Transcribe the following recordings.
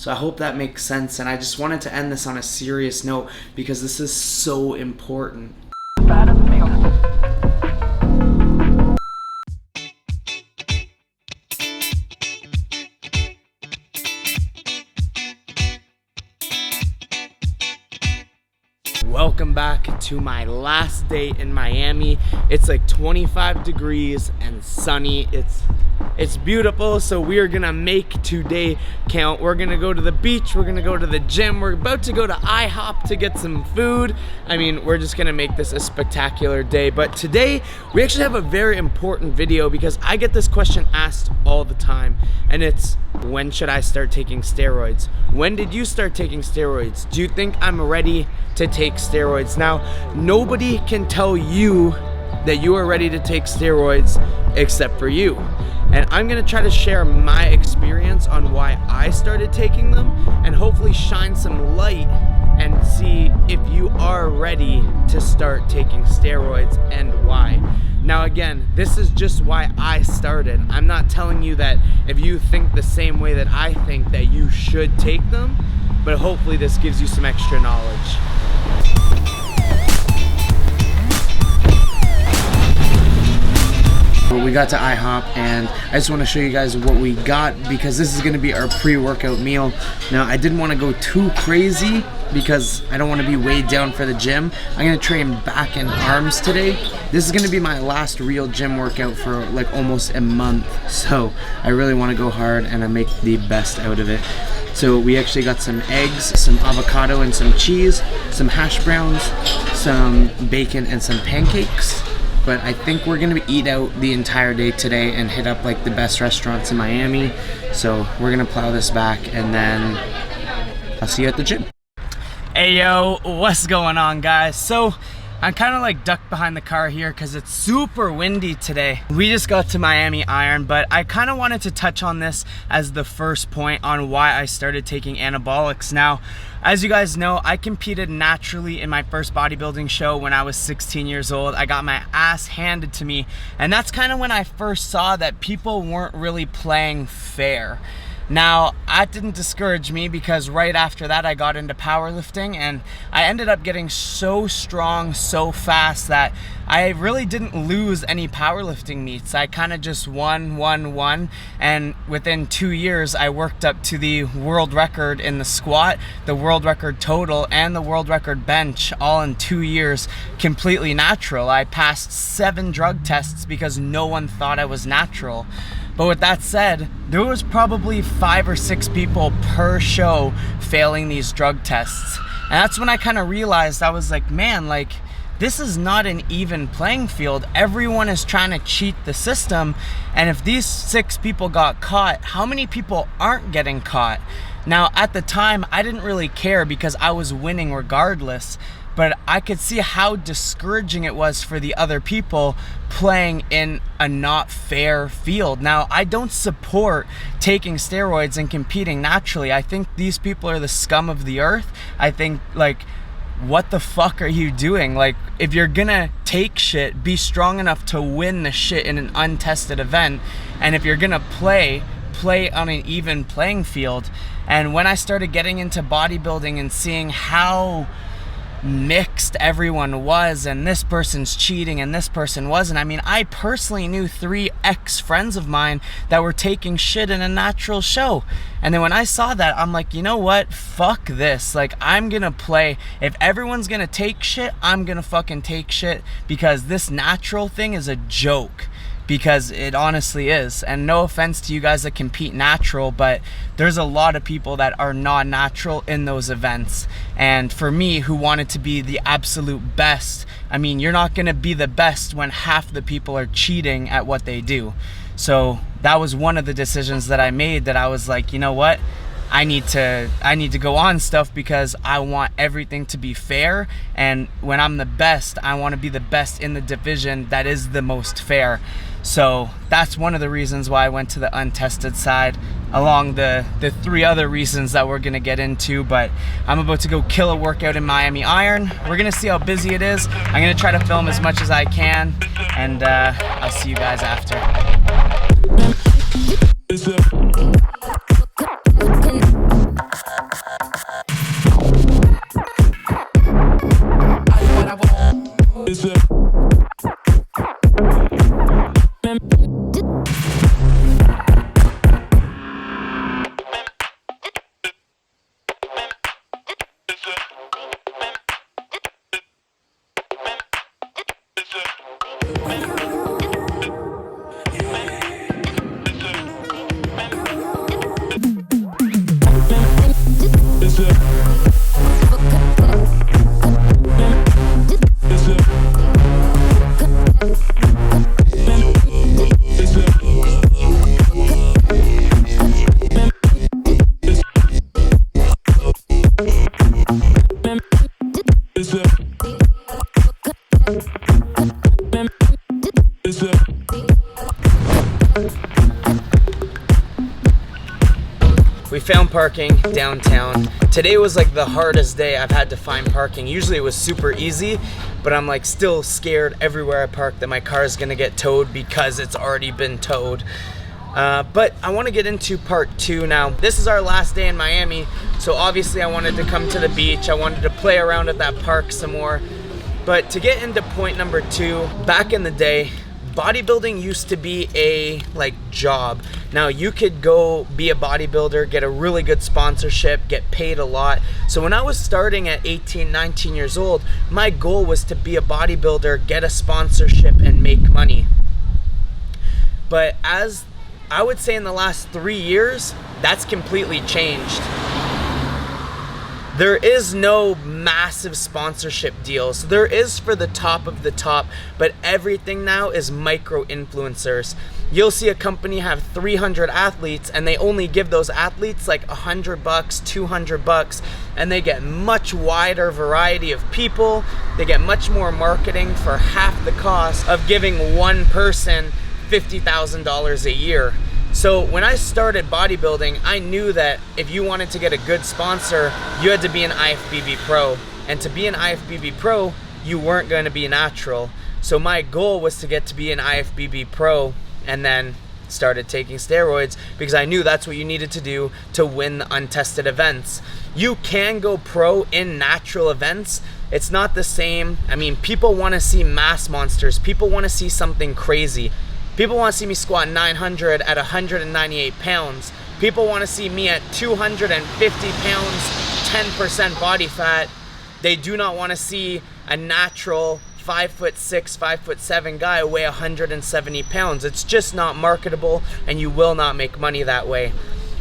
So I hope that makes sense, and I just wanted to end this on a serious note because this is so important. Welcome back to my last day in Miami. It's like 25 degrees and sunny. It's beautiful, so we are gonna make today count. We're gonna go to the beach, we're gonna go to the gym, we're about to go to IHOP to get some food. I mean, we're just gonna make this a spectacular day. But today, we actually have a very important video because I get this question asked all the time, and it's, when should I start taking steroids? When did you start taking steroids? Do you think I'm ready to take steroids? Now, nobody can tell you that you are ready to take steroids except for you. And I'm gonna try to share my experience on why I started taking them and hopefully shine some light and see if you are ready to start taking steroids and why. Now again, this is just why I started. I'm not telling you that if you think the same way that I think that you should take them, but hopefully this gives you some extra knowledge. We got to IHOP and I just want to show you guys what we got because this is going to be our pre-workout meal. Now I didn't want to go too crazy because I don't want to be weighed down for the gym. I'm going to train back and arms today. This is going to be my last real gym workout for like almost a month, so I really want to go hard and I make the best out of it. So we actually got some eggs, some avocado and some cheese, some hash browns, some bacon and some pancakes. But I think we're gonna eat out the entire day today and hit up like the best restaurants in Miami. So we're gonna plow this back and then I'll see you at the gym. Hey yo, what's going on guys? So I'm kind of like ducked behind the car here because it's super windy today. We just got to Miami Iron, but I kind of wanted to touch on this as the first point on why I started taking anabolics. Now, as you guys know, I competed naturally in my first bodybuilding show when I was 16 years old. I got my ass handed to me, and that's kind of when I first saw that people weren't really playing fair. Now, that didn't discourage me because right after that I got into powerlifting and I ended up getting so strong so fast that I really didn't lose any powerlifting meets. I kind of just won, and within 2 years I worked up to the world record in the squat, the world record total, and the world record bench all in 2 years completely natural. I passed 7 drug tests because no one thought I was natural. But with that said, there was probably 5 or 6 people per show failing these drug tests. And that's when I kind of realized, I was like, man, like, this is not an even playing field. Everyone is trying to cheat the system. And if these 6 people got caught, how many people aren't getting caught? Now, at the time, I didn't really care because I was winning regardless. But I could see how discouraging it was for the other people playing in a not fair field. Now, I don't support taking steroids and competing naturally. I think these people are the scum of the earth. I think, like, what the fuck are you doing? Like, if you're gonna take shit, be strong enough to win the shit in an untested event. And if you're gonna play on an even playing field. And when I started getting into bodybuilding and seeing how mixed everyone was, and this person's cheating and this person wasn't. I mean, I personally knew 3 ex-friends of mine that were taking shit in a natural show. And then when I saw that, I'm like, you know what? Fuck this. Like, I'm gonna play. If everyone's gonna take shit, I'm gonna fucking take shit because this natural thing is a joke. Because it honestly is. And no offense to you guys that compete natural, but there's a lot of people that are non-natural in those events. And for me, who wanted to be the absolute best, I mean, you're not gonna be the best when half the people are cheating at what they do. So that was one of the decisions that I made, that I was like, you know what? I need to go on stuff because I want everything to be fair, and when I'm the best, I want to be the best in the division that is the most fair. So that's one of the reasons why I went to the untested side, along the 3 other reasons that we're gonna get into. But I'm about to go kill a workout in Miami Iron. We're gonna see how busy it is. I'm gonna try to film as much as I can, and I'll see you guys after. We found parking downtown. Today was like the hardest day I've had to find parking. Usually it was super easy, but I'm like still scared everywhere I park that my car is gonna get towed because it's already been towed. But I want to get into part 2 now. This is our last day in Miami, so obviously I wanted to come to the beach. I wanted to play around at that park some more. But to get into point number 2, back in the day, bodybuilding used to be a job. Now you could go be a bodybuilder, get a really good sponsorship, get paid a lot. So when I was starting at 18, 19 years old, my goal was to be a bodybuilder, get a sponsorship, and make money. But as I would say in the last 3 years, that's completely changed. There is no massive sponsorship deals. There is for the top of the top, but everything now is micro influencers. You'll see a company have 300 athletes and they only give those athletes like $100, $200, and they get much wider variety of people. They get much more marketing for half the cost of giving one person $50,000 a year. So when I started bodybuilding, I knew that if you wanted to get a good sponsor, you had to be an IFBB pro. And to be an IFBB pro, you weren't going to be natural. So my goal was to get to be an IFBB pro, and then started taking steroids because I knew that's what you needed to do to win the untested events. You can go pro in natural events. It's not the same. I mean, people want to see mass monsters. People want to see something crazy. People want to see me squat 900 at 198 pounds. People want to see me at 250 pounds, 10% body fat. They do not want to see a natural 5'6", 5'7" guy weigh 170 pounds. It's just not marketable, and you will not make money that way.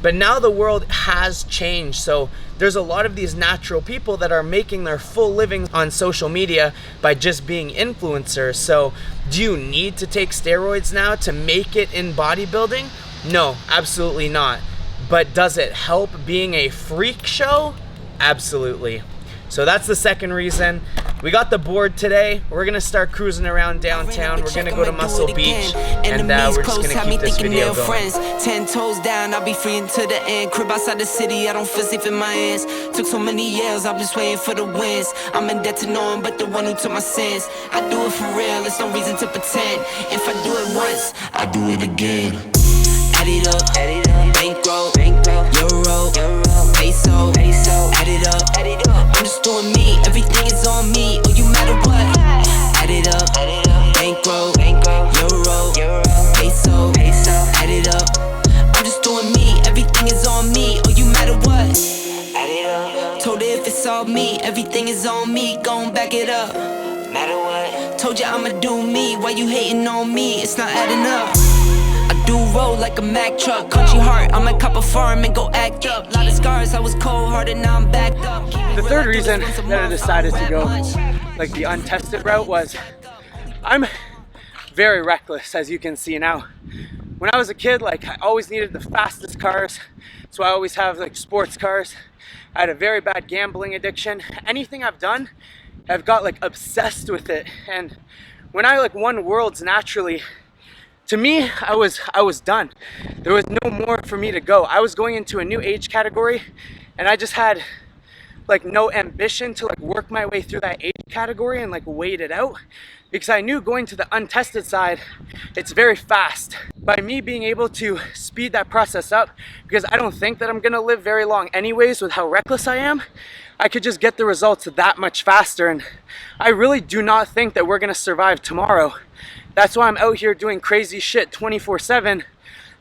But now the world has changed, so there's a lot of these natural people that are making their full living on social media by just being influencers. So do you need to take steroids now to make it in bodybuilding? No, absolutely not. But does it help being a freak show? Absolutely. So that's the second reason. We got the board today. We're gonna start cruising around downtown. We're gonna go to Muscle Beach, and we're just gonna keep this video going. 10 toes down, I'll be free until the end. Crib outside the city, I don't feel safe in my hands. Took so many years, I'm just waiting for the wins. I'm in debt to no one but the one who took my sins. I do it for real, there's no reason to pretend. If I do it once, I do it again. Add it up, bankroll, euro, peso, add it up. I'm just doing me, everything is on me, oh you matter what. Add it up, bankroll, euro, peso, add it up. I'm just doing me, everything is on me, oh you matter what. Add it up. Told her if it's all me, everything is on me, gon' back it up. Matter what. Told you I'ma do me, why you hating on me? It's not adding up. I do roll like a Mack truck, country heart, I might cop a farm and go act up. Lot of scars, I was cold-hearted, now I'm backed up. The third reason that I decided to go like the untested route was I'm very reckless, as you can see now. When I was a kid, like I always needed the fastest cars, so I always have like sports cars. I had a very bad gambling addiction. Anything I've done, I've got like obsessed with it. And when I like won worlds naturally, to me, I was done. There was no more for me to go. I was going into a new age category, and I just had like no ambition to like work my way through that age category and like wait it out, because I knew going to the untested side, it's very fast. By me being able to speed that process up, because I don't think that I'm gonna live very long anyways with how reckless I am, I could just get the results that much faster. And I really do not think that we're gonna survive tomorrow. That's why I'm out here doing crazy shit 24/7.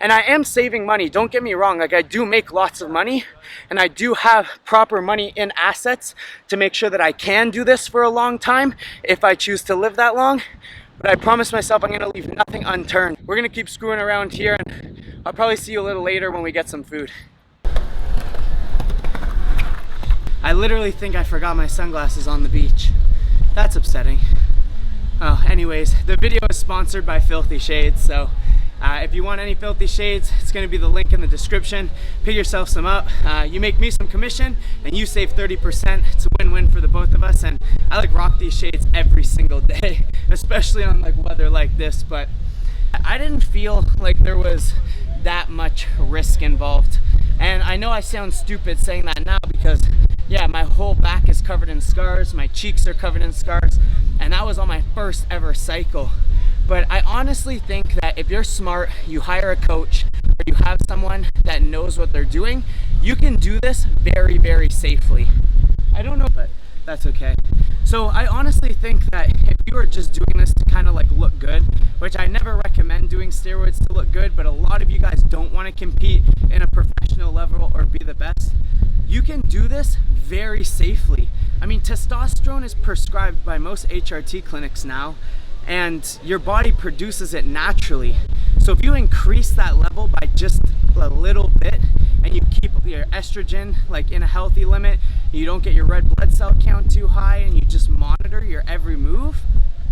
And I am saving money, don't get me wrong. Like I do make lots of money, and I do have proper money in assets to make sure that I can do this for a long time if I choose to live that long. But I promise myself I'm gonna leave nothing unturned. We're gonna keep screwing around here, and I'll probably see you a little later when we get some food. I literally think I forgot my sunglasses on the beach. That's upsetting. Oh, anyways, the video is sponsored by Filthy Shades, so if you want any Filthy Shades, it's going to be the link in the description. Pick yourself some up. You make me some commission, and you save 30%. It's a win-win for the both of us, and I like rock these shades every single day, especially on like weather like this. But I didn't feel like there was that much risk involved, and I know I sound stupid saying that now because yeah, my whole back is covered in scars, my cheeks are covered in scars, and that was on my first ever cycle. But I honestly think that if you're smart, you hire a coach, or you have someone that knows what they're doing, you can do this very, very safely. I don't know, but that's okay. So I honestly think that if you are just doing this to kind of like look good, which I never recommend doing steroids to look good, but a lot of you guys don't want to compete in a professional level or be the best, you can do this very safely. I mean, testosterone is prescribed by most HRT clinics now, and your body produces it naturally. So if you increase that level by just a little bit, and you keep your estrogen like in a healthy limit, you don't get your red blood cell count too high, and you just monitor your every move,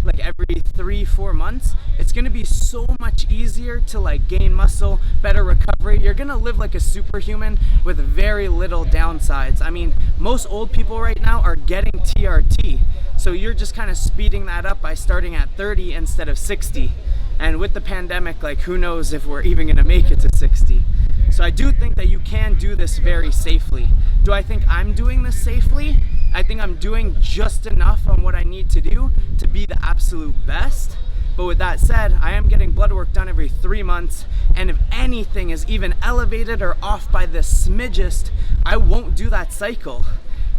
like every 3-4 months, it's gonna be so much easier to like gain muscle, better recovery. You're gonna live like a superhuman with very little downsides. I mean, most old people right now are getting TRT. So you're just kind of speeding that up by starting at 30 instead of 60. And with the pandemic, like who knows if we're even gonna make it to 60. So I do think that you can do this very safely. Do I think I'm doing this safely? I think I'm doing just enough on what I need to do to be the absolute best. But with that said, I am getting blood work done every 3 months, and if anything is even elevated or off by the smidgest, I won't do that cycle.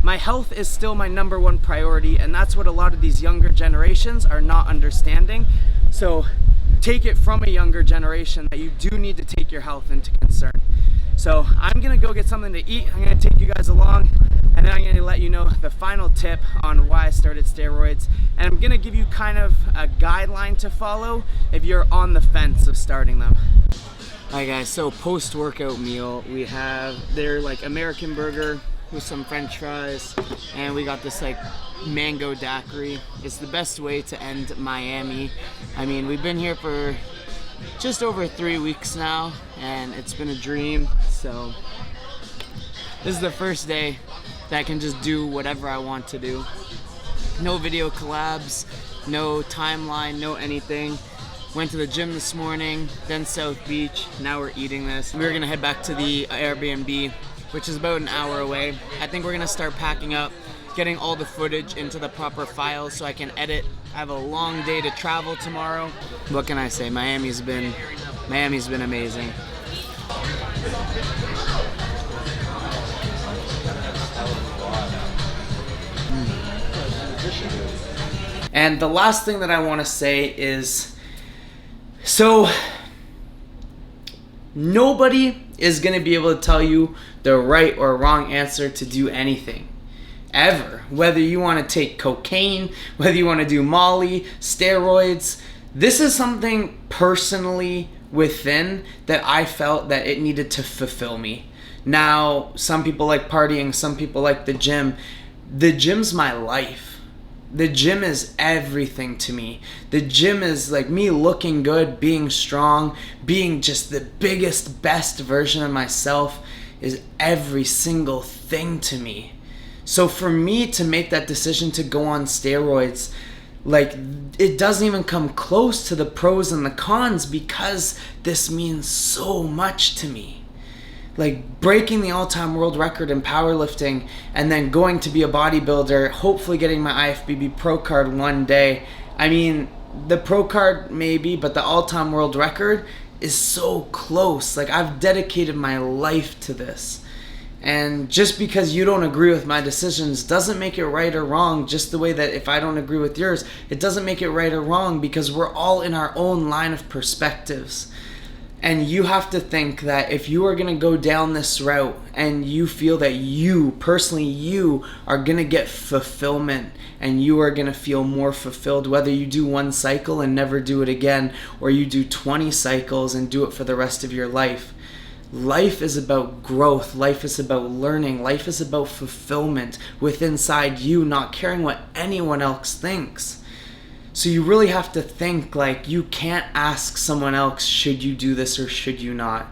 My health is still my #1 priority, and that's what a lot of these younger generations are not understanding. So take it from a younger generation that you do need to take your health into concern. So I'm gonna go get something to eat. I'm gonna take you guys along, and then I'm gonna let you know the final tip on why I started steroids. And I'm gonna give you kind of a guideline to follow if you're on the fence of starting them. Alright guys, so post-workout meal, we have their like American burger with some french fries, and we got this like mango daiquiri. It's the best way to end Miami. I mean, we've been here for just over 3 weeks now, and it's been a dream. So this is the first day that I can just do whatever I want to do. No video collabs, no timeline, no anything. Went to the gym this morning, then South Beach. Now we're eating this. We're gonna head back to the Airbnb, which is about an hour away. I think we're gonna start packing up, getting all the footage into the proper files so I can edit. I have a long day to travel tomorrow. What can I say? Miami's been amazing. And the last thing that I want to say is, so nobody is going to be able to tell you the right or wrong answer to do anything. Ever. Whether you want to take cocaine, whether you want to do Molly, steroids. This is something personally within that I felt that it needed to fulfill me. Now, some people like partying, some people like the gym. The gym's my life. The gym is everything to me. The gym is like me looking good, being strong, being just the biggest, best version of myself is every single thing to me. So for me to make that decision to go on steroids, like it doesn't even come close to the pros and the cons because this means so much to me. Like breaking the all-time world record in powerlifting and then going to be a bodybuilder, hopefully getting my IFBB pro card one day. I mean, the pro card maybe, but the all-time world record is so close. Like I've dedicated my life to this. And just because you don't agree with my decisions doesn't make it right or wrong, just the way that if I don't agree with yours, it doesn't make it right or wrong because we're all in our own line of perspectives. And you have to think that if you are going to go down this route and you feel that you, personally you, are going to get fulfillment and you are going to feel more fulfilled, whether you do one cycle and never do it again or you do 20 cycles and do it for the rest of your life. Life is about growth. Life is about learning. Life is about fulfillment with inside you, not caring what anyone else thinks. So you really have to think, like, you can't ask someone else, should you do this or should you not?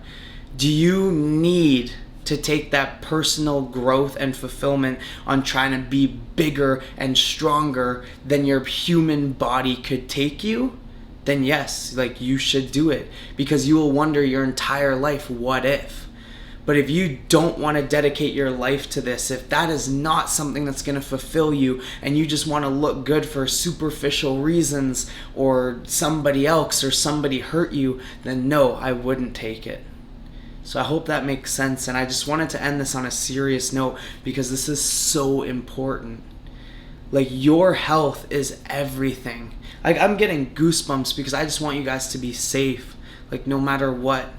Do you need to take that personal growth and fulfillment on trying to be bigger and stronger than your human body could take you? Then yes, like, you should do it, because you will wonder your entire life, what if? But if you don't want to dedicate your life to this, if that is not something that's going to fulfill you, and you just want to look good for superficial reasons, or somebody else or somebody hurt you, then no, I wouldn't take it. So I hope that makes sense, and I just wanted to end this on a serious note because this is so important. Like, your health is everything. Like, I'm getting goosebumps because I just want you guys to be safe, like, no matter what.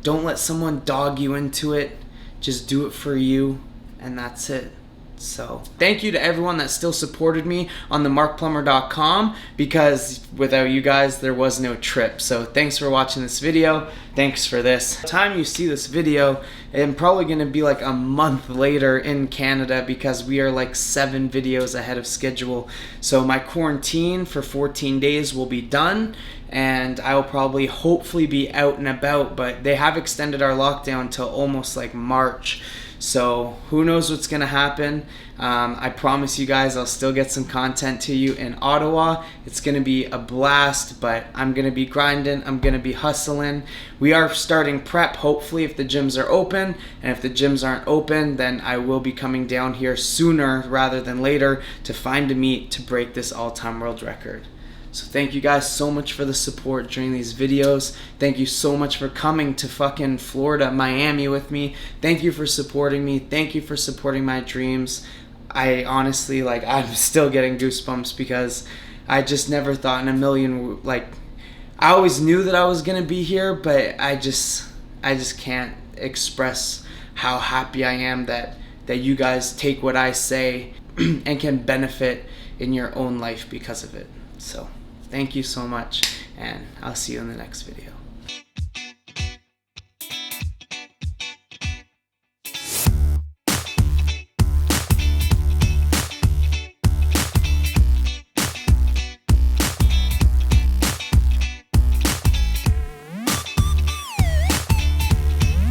Don't let someone dog you into it. Just do it for you, and that's it. So thank you to everyone that still supported me on the markplummer.com, because without you guys there was no trip. So thanks for watching this video. Thanks for this. By the time you see this video, I'm probably going to be like a month later in Canada, because we are like 7 videos ahead of schedule. So my quarantine for 14 days will be done, and I'll probably hopefully be out and about, but they have extended our lockdown till almost like March. So who knows what's going to happen. I promise you guys I'll still get some content to you in Ottawa. It's going to be a blast, but I'm going to be grinding. I'm going to be hustling. We are starting prep, hopefully, if the gyms are open. And if the gyms aren't open, then I will be coming down here sooner rather than later to find a meet to break this all-time world record. So thank you guys so much for the support during these videos. Thank you so much for coming to fucking Florida, Miami with me. Thank you for supporting me. Thank you for supporting my dreams. I honestly, like, I'm still getting goosebumps because I just never thought in a million, like, I always knew that I was gonna be here, but I just can't express how happy I am that you guys take what I say and can benefit in your own life because of it. So thank you so much, and I'll see you in the next video.